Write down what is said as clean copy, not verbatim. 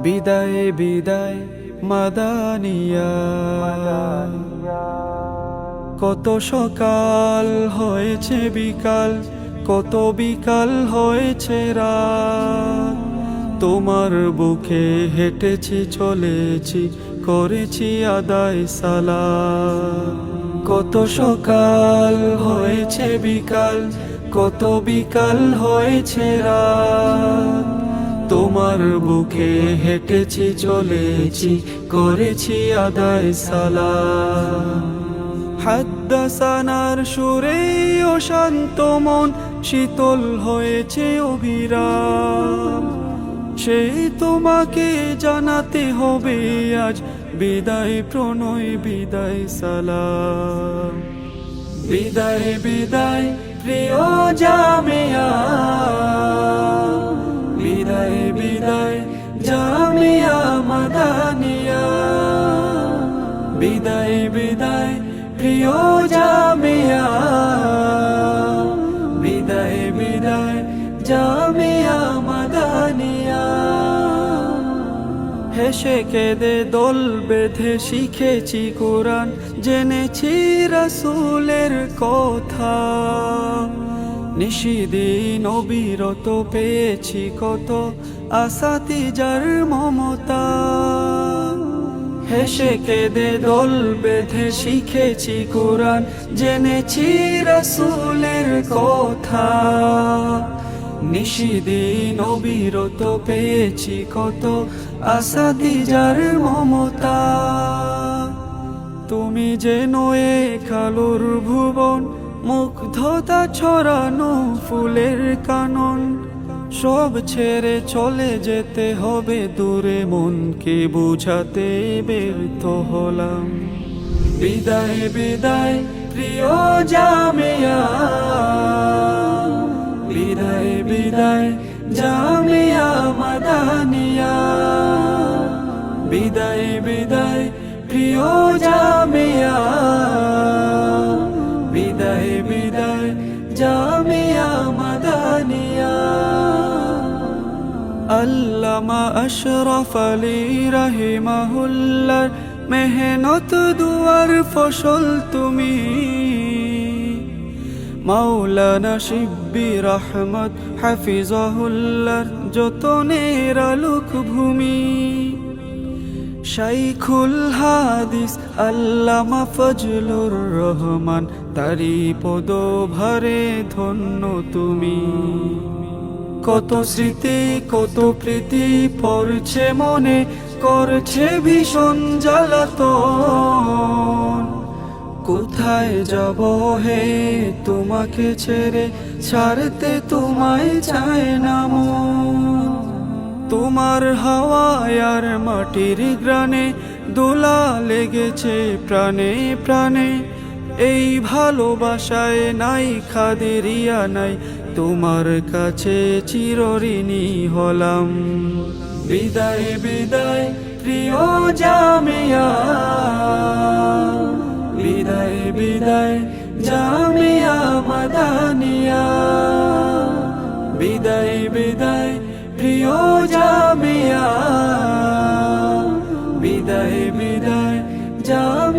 বিদায় বিদায় মাদানিয়া। কত সকাল হয়েছে বিকাল, কত বিকাল হয়েছে রাত, তোমার বুকে হেঁটেছি চলেছি করেছি আদায় সালাত। কত সকাল হয়েছে বিকাল, কত বিকাল হয়েছে রাত, তোমার বুকে হেঁটেছি চলেছি করেছি আদায় সালাত। হাদ্দাসানার সুরে ও শান্ত মন শীতল হয়েছে অবিরাম, সেই তোমাকে জানাতে হবে আজ বিদায় প্রণয় বিদায় সালাম। বিদায় বিদায় প্রিয় জামিয়া, বিদায় বিদায় জামিয়া মাদানিয়া। বিদায় বিদায় প্রিয় জামিয়া, বিদায় বিদায় জামিয়া মাদানিয়া। হেসে কেঁদে দোল বেঁধে শিখেছি কোরআন, জেনেছি রাসূলের কথা, নিশিদিন অবিরত পেয়েছি কত আসাতিজার মমতা। হেসে কেঁদে দোল বেঁধে শিখেছি কোরআন, জেনেছি রাসূলের কথা, নিশিদিন অবিরত পেয়েছি কত আসাতিজার মমতা। তুমি যেন এক আলোর ভুবন, মুগ্ধতা ছড়ানো ফুলের কানন, সব ছেড়ে চলে যেতে হবে দূরে, মনকে বুঝাতে ব্যর্থ হলাম। বিদায় বিদায় প্রিয় জামিয়া, বিদায় বিদায় জামিয়া মাদানিয়া। বিদায় বিদায় প্রিয় জামিয়া, বিদায় বিদায় জামিয়া মাদানিয়া। আল্লামা আশরাফ আলী রাহিমাহুল্লাহ মেহনত দুয়ার ফসল তুমি, মাওলানা শিব্বির আহমদ হাফিজাহুল্লাহর যতনের আলোক ভূমি, শাইখুল হাদিস আল্লামা ফজলুর রহমান তারি পদভারে ধন্য তুমি। কত স্মৃতি কত প্রীতি পড়ছে মনে, করছে ভীষণ জ্বালাতন, কোথায় যাব হে তোমাকে ছেড়ে, ছাড়তে তোমায় চায় না মন। তোমার হাওয়ায় আর মাটির গ্রানে দোলা লেগেছে প্রাণে প্রাণে, এই ভালোবাসায় নাই খাদেরিয়া নাই, তোমার কাছে চিরঋণী হলাম। বিদায় বিদায় প্রিয় জামিয়া, বিদায় বিদায় জামিয়া মাদানিয়া। বিদায় বিদায় প্রিয় জামিয়া, বিদায় বিদায় জামিয়া।